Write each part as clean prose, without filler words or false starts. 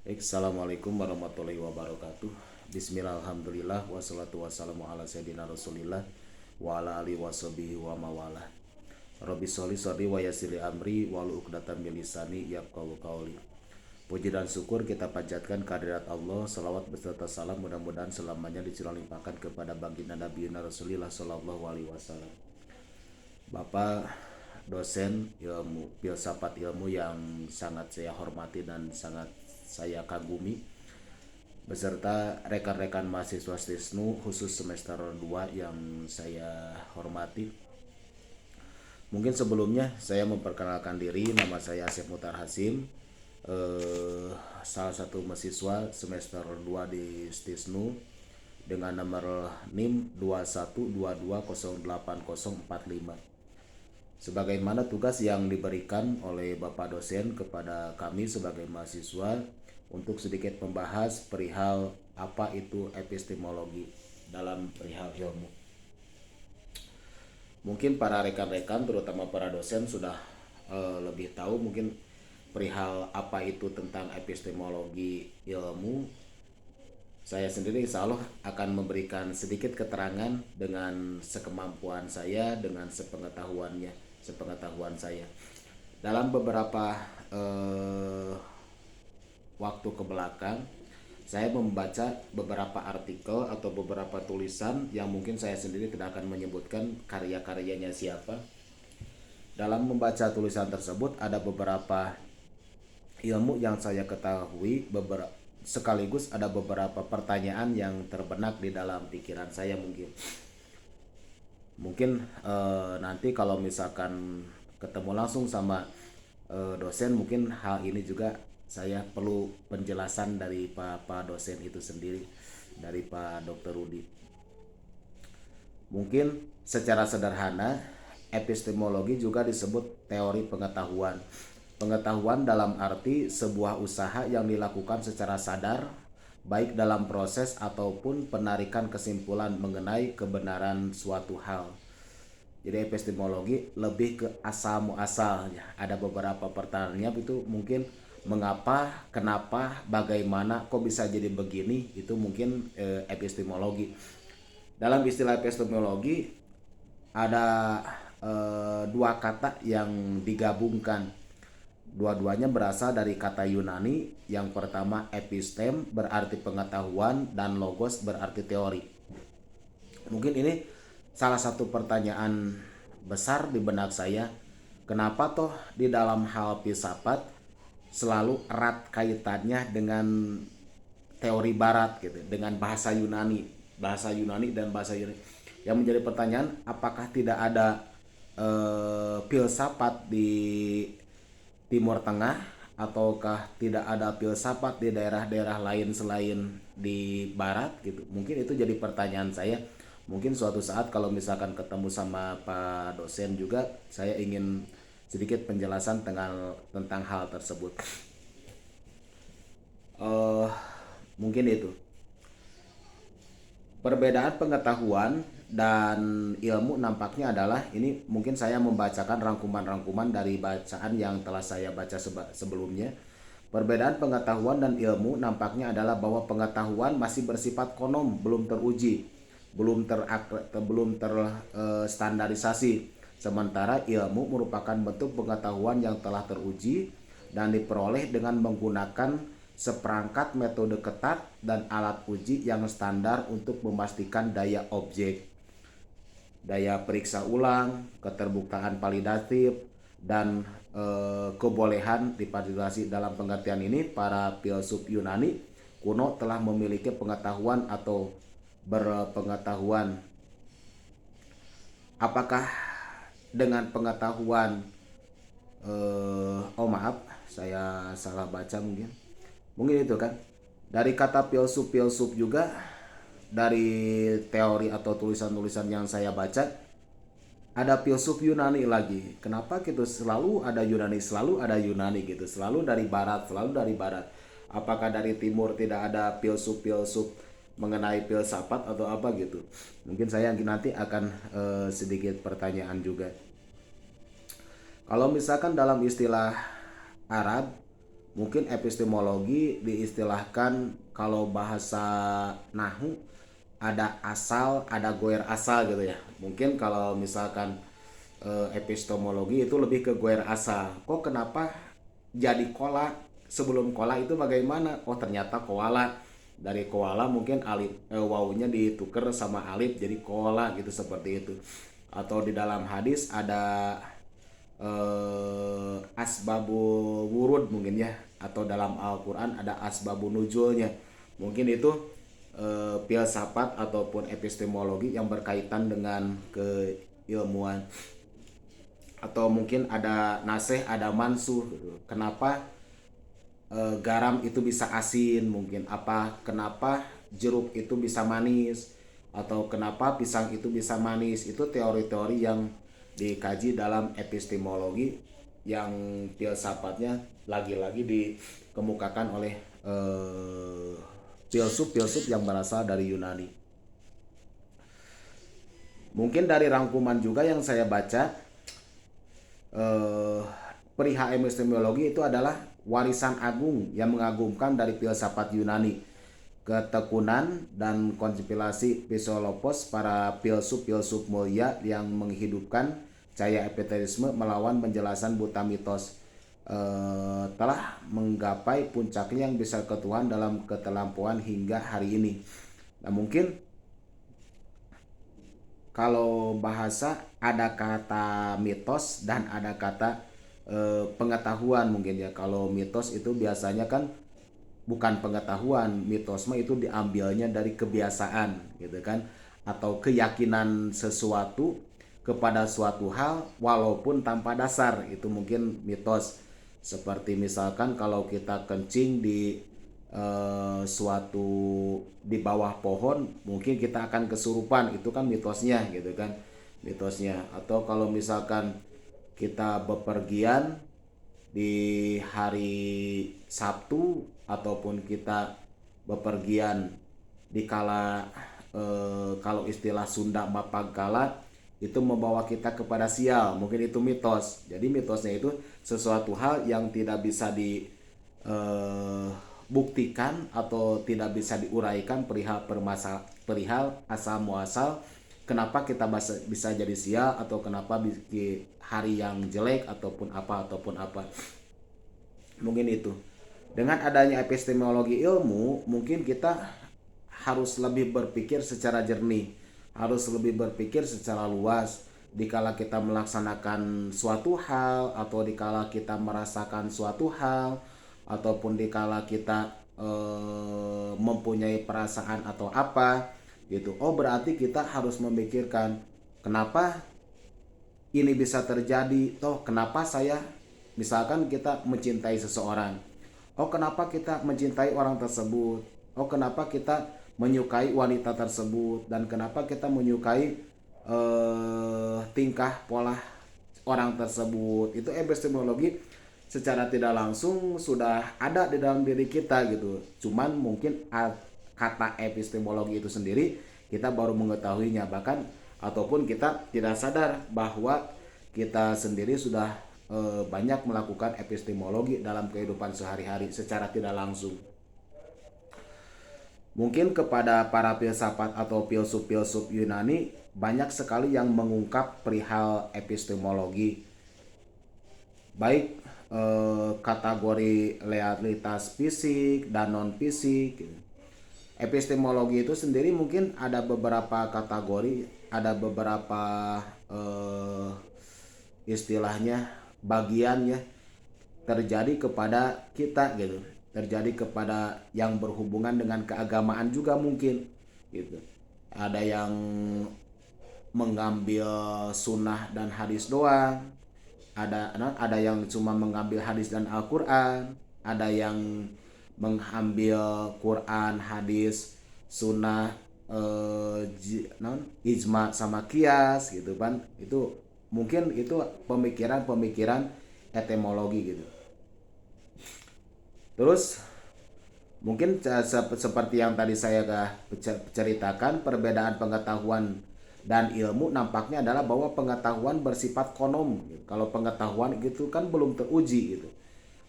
Assalamualaikum warahmatullahi wabarakatuh. Bismillah, alhamdulillah, wassalatu wassalamu ala sayyidina rasulillah wa ala alihi washabihi wa mawalah. Rabbi sholli sholli wa yassir amri wahlul 'uqdatam min lisani yafqahu qauli. Puji dan syukur kita panjatkan kehadirat Allah. Salawat beserta salam mudah-mudahan selamanya dicurah limpahkan kepada baginda Nabi Rasulillah sallallahu alaihi wasallam. Bapak dosen ilmu filsafat ilmu yang sangat saya hormati dan sangat saya kagumi, beserta rekan-rekan mahasiswa STISNU khusus semester 2 yang saya hormati. Mungkin sebelumnya saya memperkenalkan diri, nama saya Asep Mutar Hasim, salah satu mahasiswa semester 2 di STISNU dengan nomor NIM 2122080045. Sebagaimana tugas yang diberikan oleh Bapak dosen kepada kami sebagai mahasiswa untuk sedikit membahas perihal apa itu epistemologi dalam perihal ilmu. Mungkin para rekan-rekan terutama para dosen sudah lebih tahu mungkin perihal apa itu tentang epistemologi ilmu. Saya sendiri insya Allah akan memberikan sedikit keterangan dengan sekemampuan saya, dengan sepengetahuan saya. Dalam beberapa waktu ke belakang, saya membaca beberapa artikel atau beberapa tulisan yang mungkin saya sendiri tidak akan menyebutkan karya-karyanya siapa. Dalam membaca tulisan tersebut ada beberapa ilmu yang saya ketahui, sekaligus ada beberapa pertanyaan yang terbenak di dalam pikiran saya. Mungkin nanti kalau misalkan ketemu langsung sama dosen, mungkin hal ini juga saya perlu penjelasan dari Pak dosen itu sendiri, dari Pak Dr. Rudi. Mungkin secara sederhana, epistemologi juga disebut teori pengetahuan. Pengetahuan dalam arti sebuah usaha yang dilakukan secara sadar, baik dalam proses ataupun penarikan kesimpulan mengenai kebenaran suatu hal. Jadi epistemologi lebih ke asal muasalnya. Ada beberapa pertanyaannya itu mungkin mengapa, kenapa, bagaimana, kok bisa jadi begini, itu mungkin epistemologi. Dalam istilah epistemologi ada dua kata yang digabungkan. Dua-duanya berasal dari kata Yunani. Yang pertama epistem berarti pengetahuan dan logos berarti teori. Mungkin ini salah satu pertanyaan besar di benak saya. Kenapa toh di dalam hal filsafat selalu erat kaitannya dengan teori barat gitu, dengan bahasa Yunani dan bahasa Yunani. Yang menjadi pertanyaan, apakah tidak ada filsafat di Timur Tengah, ataukah tidak ada filsafat di daerah-daerah lain selain di Barat gitu. Mungkin itu jadi pertanyaan saya. Mungkin suatu saat kalau misalkan ketemu sama Pak dosen juga, saya ingin sedikit penjelasan tentang hal tersebut. Mungkin itu. Perbedaan pengetahuan dan ilmu nampaknya adalah, ini mungkin saya membacakan rangkuman-rangkuman dari bacaan yang telah saya baca sebelumnya. Perbedaan pengetahuan dan ilmu nampaknya adalah bahwa pengetahuan masih bersifat konom, belum teruji, belum terstandarisasi. Sementara ilmu merupakan bentuk pengetahuan yang telah teruji dan diperoleh dengan menggunakan seperangkat metode ketat dan alat uji yang standar untuk memastikan daya objek, daya periksa ulang, keterbukaan validatif, dan kebolehan divalidasi. Dalam pengertian ini, para filsuf Yunani kuno telah memiliki pengetahuan atau berpengetahuan. Apakah dengan pengetahuan maaf, saya salah baca mungkin itu kan. Dari kata filsuf juga, dari teori atau tulisan-tulisan yang saya baca, ada filsuf Yunani lagi. Kenapa gitu? Selalu ada Yunani gitu. Selalu dari barat. Apakah dari timur tidak ada filsuf mengenai filsafat atau apa gitu? Mungkin saya nanti akan sedikit pertanyaan juga. Kalau misalkan dalam istilah Arab, mungkin epistemologi diistilahkan kalau bahasa nahu ada asal, ada goer asal gitu ya. Mungkin kalau misalkan epistemologi itu lebih ke goer asal. Kok kenapa jadi kola? Sebelum kola itu bagaimana? Oh ternyata koala. Dari koala mungkin alif wawunya ditukar sama alif jadi koala gitu, seperti itu. Atau di dalam hadis ada asbabul wurud mungkin ya, atau dalam Al-Quran ada asbabun nuzulnya. Mungkin itu filsafat ataupun epistemologi yang berkaitan dengan keilmuan. Atau mungkin ada nasih, ada mansuh gitu. Kenapa garam itu bisa asin, mungkin apa kenapa jeruk itu bisa manis, atau kenapa pisang itu bisa manis. Itu teori-teori yang dikaji dalam epistemologi yang filsafatnya lagi-lagi dikemukakan oleh filsuf-filsuf yang berasal dari Yunani. Mungkin dari rangkuman juga yang saya baca, perihal epistemologi itu adalah warisan agung yang mengagumkan dari filsafat Yunani, ketekunan dan konspirasi Psikolopos, para filsuf-filsuf mulia yang menghidupkan cahaya epitelisme melawan penjelasan buta mitos, telah menggapai puncaknya yang bisa ke Tuhan dalam keterlampauan hingga hari ini. Nah mungkin kalau bahasa ada kata mitos dan ada kata pengetahuan mungkin ya. Kalau mitos itu biasanya kan bukan pengetahuan, mitos mah itu diambilnya dari kebiasaan gitu kan, atau keyakinan sesuatu kepada suatu hal walaupun tanpa dasar, itu mungkin mitos. Seperti misalkan kalau kita kencing di suatu di bawah pohon, mungkin kita akan kesurupan, itu kan mitosnya gitu kan, mitosnya. Atau kalau misalkan kita bepergian di hari Sabtu, ataupun kita bepergian di kala kalau istilah Sunda mapagkala itu membawa kita kepada sial, mungkin itu mitos. Jadi mitosnya itu sesuatu hal yang tidak bisa dibuktikan atau tidak bisa diuraikan perihal asal muasal kenapa kita bisa jadi sial, atau kenapa di hari yang jelek ataupun apa. Mungkin itu. Dengan adanya epistemologi ilmu, mungkin kita harus lebih berpikir secara jernih, harus lebih berpikir secara luas dikala kita melaksanakan suatu hal, atau dikala kita merasakan suatu hal, ataupun dikala kita mempunyai perasaan atau apa gitu. Oh berarti kita harus memikirkan kenapa ini bisa terjadi. Toh kenapa saya, misalkan kita mencintai seseorang, oh kenapa kita mencintai orang tersebut, oh kenapa kita menyukai wanita tersebut, dan kenapa kita menyukai tingkah pola orang tersebut. Itu epistemologi secara tidak langsung sudah ada di dalam diri kita gitu. Cuman mungkin kata epistemologi itu sendiri kita baru mengetahuinya, bahkan ataupun kita tidak sadar bahwa kita sendiri sudah banyak melakukan epistemologi dalam kehidupan sehari-hari secara tidak langsung. Mungkin kepada para filsafat atau filsuf-filsuf Yunani banyak sekali yang mengungkap perihal epistemologi, baik kategori realitas fisik dan non fisik. Epistemologi itu sendiri mungkin ada beberapa kategori, ada beberapa istilahnya bagiannya terjadi kepada kita gitu, terjadi kepada yang berhubungan dengan keagamaan juga mungkin gitu. Ada yang mengambil sunnah dan hadis doang, ada yang cuma mengambil hadis dan Al-Quran, ada yang mengambil Quran, hadis, sunnah, ijma sama kias gitu kan. Itu mungkin itu pemikiran etimologi gitu. Terus mungkin seperti yang tadi saya ceritakan, perbedaan pengetahuan dan ilmu nampaknya adalah bahwa pengetahuan bersifat konom. Kalau pengetahuan gitu kan belum teruji gitu.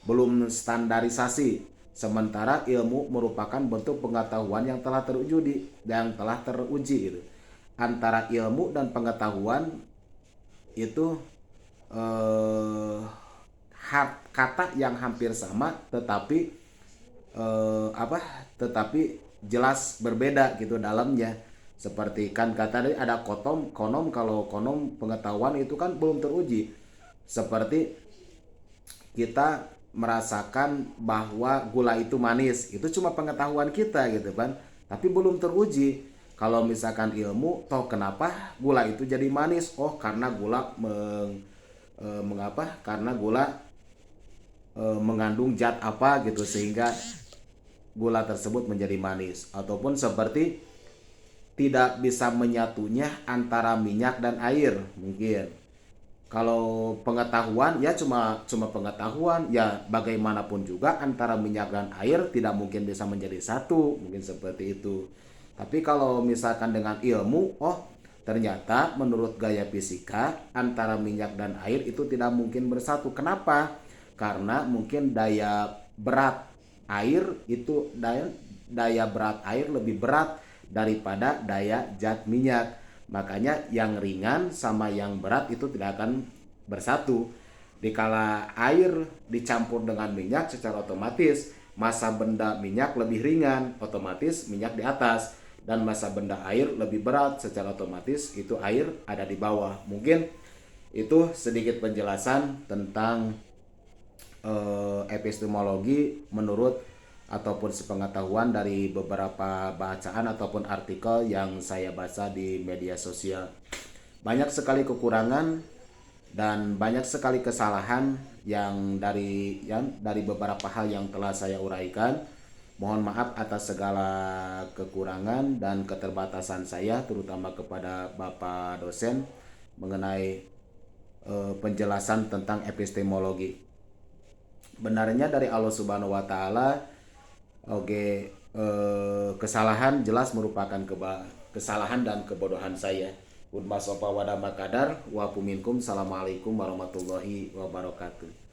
belum standarisasi. Sementara ilmu merupakan bentuk pengetahuan yang telah teruji gitu. Antara ilmu dan pengetahuan itu eh, kata yang hampir sama, tetapi tetapi jelas berbeda gitu dalamnya. Seperti kan kata tadi ada konom, kalau konom pengetahuan itu kan belum teruji. Seperti kita merasakan bahwa gula itu manis, itu cuma pengetahuan kita gitu kan, tapi belum teruji. Kalau misalkan ilmu, toh kenapa gula itu jadi manis? Oh, karena gula mengapa? Karena gula mengandung zat apa gitu sehingga gula tersebut menjadi manis. Ataupun seperti tidak bisa menyatunya antara minyak dan air mungkin. Kalau pengetahuan ya cuma pengetahuan, ya bagaimanapun juga antara minyak dan air tidak mungkin bisa menjadi satu, mungkin seperti itu. Tapi kalau misalkan dengan ilmu, oh ternyata menurut gaya fisika antara minyak dan air itu tidak mungkin bersatu. Kenapa? Karena mungkin daya berat air itu daya berat air lebih berat daripada daya zat minyak. Makanya yang ringan sama yang berat itu tidak akan bersatu. Dikala air dicampur dengan minyak, secara otomatis massa benda minyak lebih ringan, otomatis minyak di atas, dan massa benda air lebih berat, secara otomatis itu air ada di bawah. Mungkin itu sedikit penjelasan tentang epistemologi menurut ataupun sepengetahuan dari beberapa bacaan ataupun artikel yang saya baca di media sosial. Banyak sekali kekurangan dan banyak sekali kesalahan yang dari beberapa hal yang telah saya uraikan. Mohon maaf atas segala kekurangan dan keterbatasan saya, terutama kepada Bapak dosen mengenai penjelasan tentang epistemologi. Benarnya dari Allah Subhanahu wa taala. Oke, kesalahan jelas merupakan kesalahan dan kebodohan saya. Assalamualaikum warahmatullahi wabarakatuh.